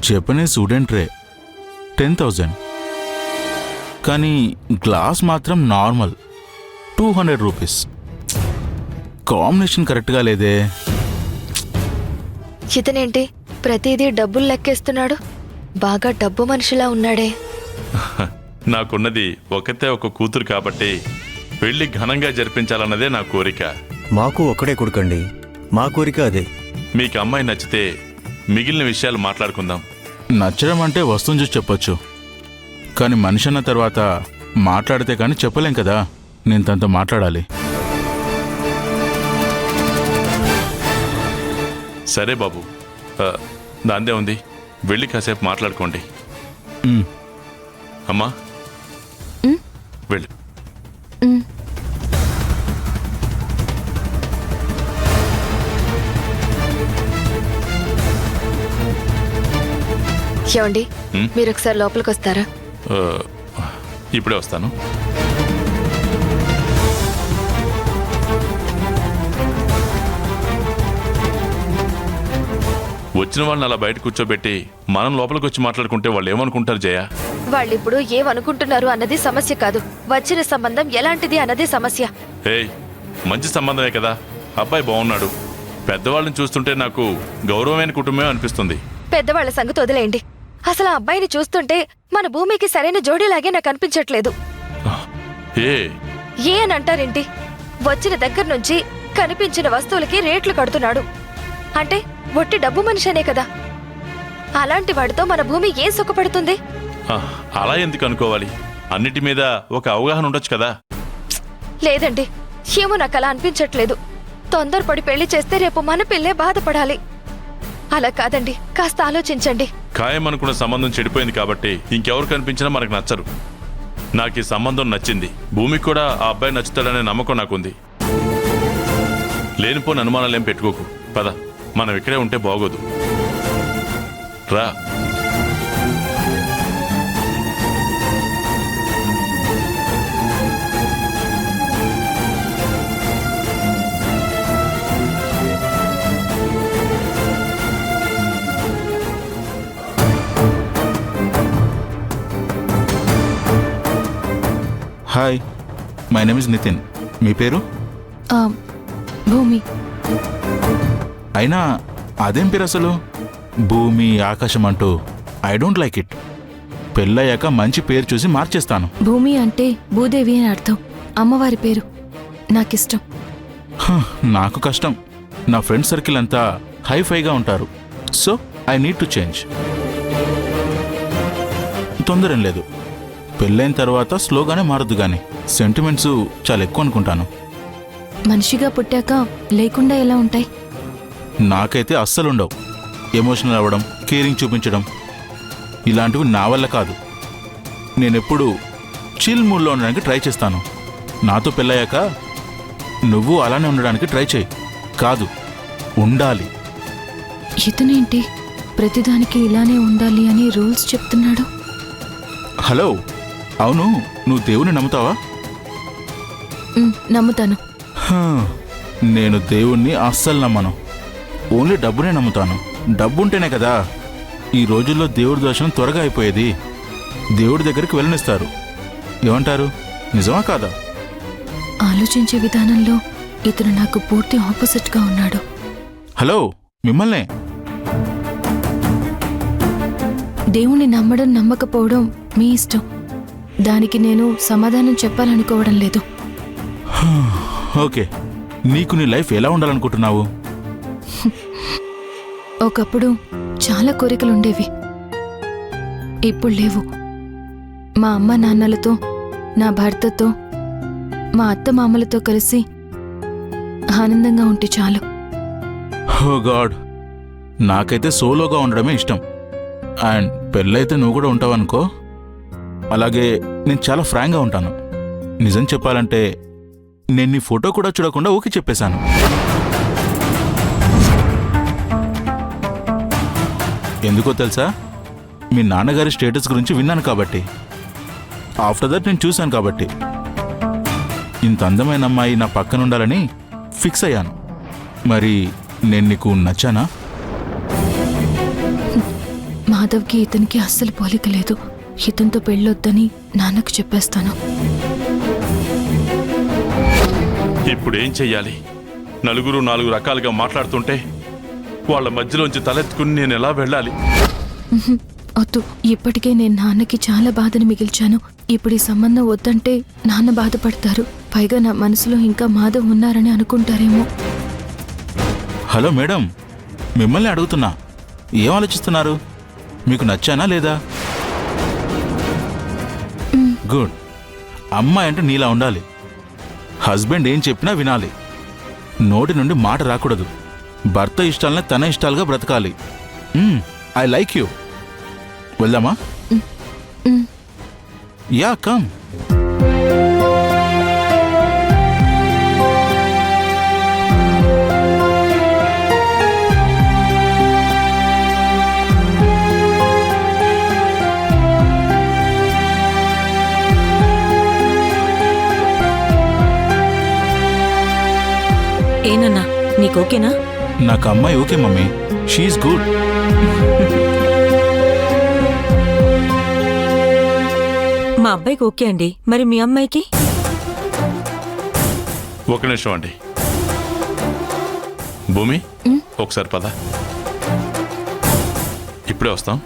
Japanese wooden tray 10,000. కానీ glass మాత్రం normal 200 rupees. Combination కరెక్ట్గా లేదే. ఇతనేంటి ప్రతిదీ డబ్బులు లెక్కేస్తున్నాడు? బాగా డబ్బు మనిషిలా ఉన్నాడే. నాకున్నది ఒకతే ఒక కూతురు కాబట్టి పెళ్లి ఘనంగా జరిపించాలన్నదే నా కోరిక. మాకు ఒక్కడే కొడుకండి, మా కోరిక అదే. మీకు అమ్మాయి నచ్చితే మిగిలిన విషయాలు మాట్లాడుకుందాం. నచ్చడం అంటే వస్తువుని చూసి చెప్పొచ్చు, కానీ మనిషి అన్న తర్వాత మాట్లాడితే కానీ చెప్పలేం కదా. నేను తనతో మాట్లాడాలి. సరే బాబు, దాందే ఉంది, వెళ్ళి కాసేపు మాట్లాడుకోండి. అమ్మా వెళ్ళు. ఏమండి, మీరు ఒకసారి లోపలికి వస్తారా? ఇప్పుడే వస్తాను. వచ్చిన వాళ్ళని అలా బయట కూర్చోబెట్టి మనం లోపలికి వచ్చి మాట్లాడుకుంటే వాళ్ళు ఏమనుకుంటారు జయ? వాళ్ళిప్పుడు ఏమనుకుంటున్నారు అన్నది సమస్య కాదు, వచ్చిన సంబంధం ఎలాంటిది అన్నది సమస్య. ఏయ్, మంచి సంబంధమే కదా, అబ్బాయి బాగున్నాడు. పెద్దవాళ్ళని చూస్తుంటే నాకు గౌరవమైన కుటుంబమే అనిపిస్తుంది. పెద్దవాళ్ల సంగతి వదిలేయండి. అసలు ఆ అబ్బాయిని చూస్తుంటే మన భూమికి సరైన జోడీలాగే నాకు అనిపించట్లేదు. ఏ అని అంటారేంటి? వచ్చిన దగ్గర నుంచి కనిపించిన వస్తువులకి రేట్లు కడుతున్నాడు. అంటే ఒట్టి డబ్బు మనిషినే కదా. అలాంటి వాడితో మన భూమి ఏం సుఖపడుతుంది? అలా ఎందుకు అనుకోవాలి? అన్నిటి మీద ఒక అవగాహన ఉండొచ్చు కదా. లేదండి, ఏమో నాకు అలా అనిపించట్లేదు. తొందరపడి పెళ్లి చేస్తే రేపు మన పిల్లే బాధపడాలి. అలా కాదండి, కాస్త ఆలోచించండి. ఖాయం అనుకున్న సంబంధం చెడిపోయింది కాబట్టి ఇంకెవరు కనిపించినా మనకు నచ్చరు. నాకు ఈ సంబంధం నచ్చింది. భూమికి కూడా ఆ అబ్బాయి నచ్చుతాడనే నమ్మకం నాకుంది. లేనిపోని అనుమానాలేం పెట్టుకోకు. పద, మనం ఇక్కడే ఉంటే బాగోదు. రా. Hi, my name is Nitin. మీ పేరు? భూమి. అయినా అదేం పేరు అసలు? భూమి, ఆకాశం అంటూ ఐ డోంట్ లైక్ ఇట్. పెళ్ళయ్యాక మంచి పేరు చూసి మార్చేస్తాను. భూమి అంటే భూదేవి అని అర్థం. అమ్మవారి పేరు. నాకిష్టం. నాకు కష్టం. నా ఫ్రెండ్ సర్కిల్ అంతా హైఫైగా ఉంటారు. So I need to change. తొందరేం లేదు. పెళ్ళైన తర్వాత స్లోగానే మారద్దు, కానీ సెంటిమెంట్స్ చాలా ఎక్కువ అనుకుంటాను. మనిషిగా పుట్టాక లేకుండా ఎలా ఉంటాయి? నాకైతే అస్సలు ఉండవు. ఎమోషనల్ అవ్వడం, కేరింగ్ చూపించడం ఇలాంటివి నా వల్ల కాదు. నేనెప్పుడు చిల్ మూడ్లో ఉండడానికి ట్రై చేస్తాను. నాతో పెళ్ళయ్యాక నువ్వు అలానే ఉండడానికి ట్రై చేయి. కాదు, ఉండాలి. ఇతనేంటి ప్రతిదానికి ఇలానే ఉండాలి అని రూల్స్ చెప్తున్నాడు? హలో, అవును, నువ్వు దేవుని నమ్ముతావా? నమ్ముతాను. నేను దేవుణ్ణి అస్సలు నమ్మను. ఓన్లీ డబ్బునే నమ్ముతాను. డబ్బుంటేనే కదా ఈ రోజుల్లో దేవుడి దర్శనం త్వరగా అయిపోయేది. దేవుడి దగ్గరికి వెళ్ళనిస్తారు. ఏమంటారు, నిజమా కాదా? ఆలోచించే విధానంలో ఇతను నాకు పూర్తి ఆపోజిట్గా ఉన్నాడు. హలో, మిమ్మల్నే. దేవుణ్ణి నమ్మడం నమ్మకపోవడం మీ ఇష్టం. దానికి నేను సమాధానం చెప్పాలనుకోవడం లేదు. ఓకే, నీకు నీ లైఫ్ ఎలా ఉండాలనుకుంటున్నావు? ఒకప్పుడు చాలా కోరికలుండేవి, ఇప్పుడు లేవు. మా అమ్మ నాన్నలతో, నా భర్తతో, మా అత్త మామలతో కలిసి ఆనందంగా ఉంటే చాలు. ఓ గాడ్, నాకైతే సోలోగా ఉండడమే ఇష్టం. అండ్ పెళ్ళైతే నువ్వు కూడా ఉంటావనుకో. అలాగే నేను చాలా ఫ్రాంక్గా ఉంటాను. నిజం చెప్పాలంటే నేను నీ ఫోటో కూడా చూడకుండా ఓకే చెప్పేశాను. ఎందుకో తెలుసా? మీ నాన్నగారి స్టేటస్ గురించి విన్నాను కాబట్టి. ఆఫ్టర్ దట్ నేను చూశాను కాబట్టి. ఇంత అందమైన అమ్మాయి నా పక్కన ఉండాలని ఫిక్స్ అయ్యాను. మరి నేను నీకు నచ్చానా? మా మాధవ్కి ఇతనికి అస్సలు పోలిక లేదు. ఇతనితో పెళ్ళొద్దని నాన్నకు చెప్పేస్తాను. ఇప్పుడు ఏం చెయ్యాలి? నలుగురు నాలుగు రకాలుగా మాట్లాడుతుంటే వాళ్ళ మధ్యలోంచి తలెత్తుకుని నేను ఎలా వెళ్ళాలి? వద్దు, ఇప్పటికే నేను నాన్నకి చాలా బాధని మిగిల్చాను. ఇప్పుడు ఈ సంబంధం వద్దంటే నాన్న బాధపడతారు. పైగా నా మనసులో ఇంకా మాధవ్ ఉన్నారని అనుకుంటారేమో. హలో మేడం, మిమ్మల్ని అడుగుతున్నా, ఏం ఆలోచిస్తున్నారు? మీకు నచ్చానా లేదా? గుడ్. అమ్మాయి అంటే నీలా ఉండాలి. హస్బెండ్ ఏం చెప్పినా వినాలి. నోటి నుండి మాట రాకూడదు. భర్త ఇష్టాలనే తన ఇష్టాలుగా బ్రతకాలి. I like you. వెళ్దామా? Yeah, come. ఏనన్నా, నీకు ఓకేనా? నాకు అమ్మాయి ఓకే మమ్మీ, షీఈస్ గుడ్. మా అబ్బాయికి ఓకే అండి. మరి మీ అమ్మాయికి? ఒక నిమిషం అండి. భూమి, ఒకసారి పద. ఇప్పుడే వస్తాం.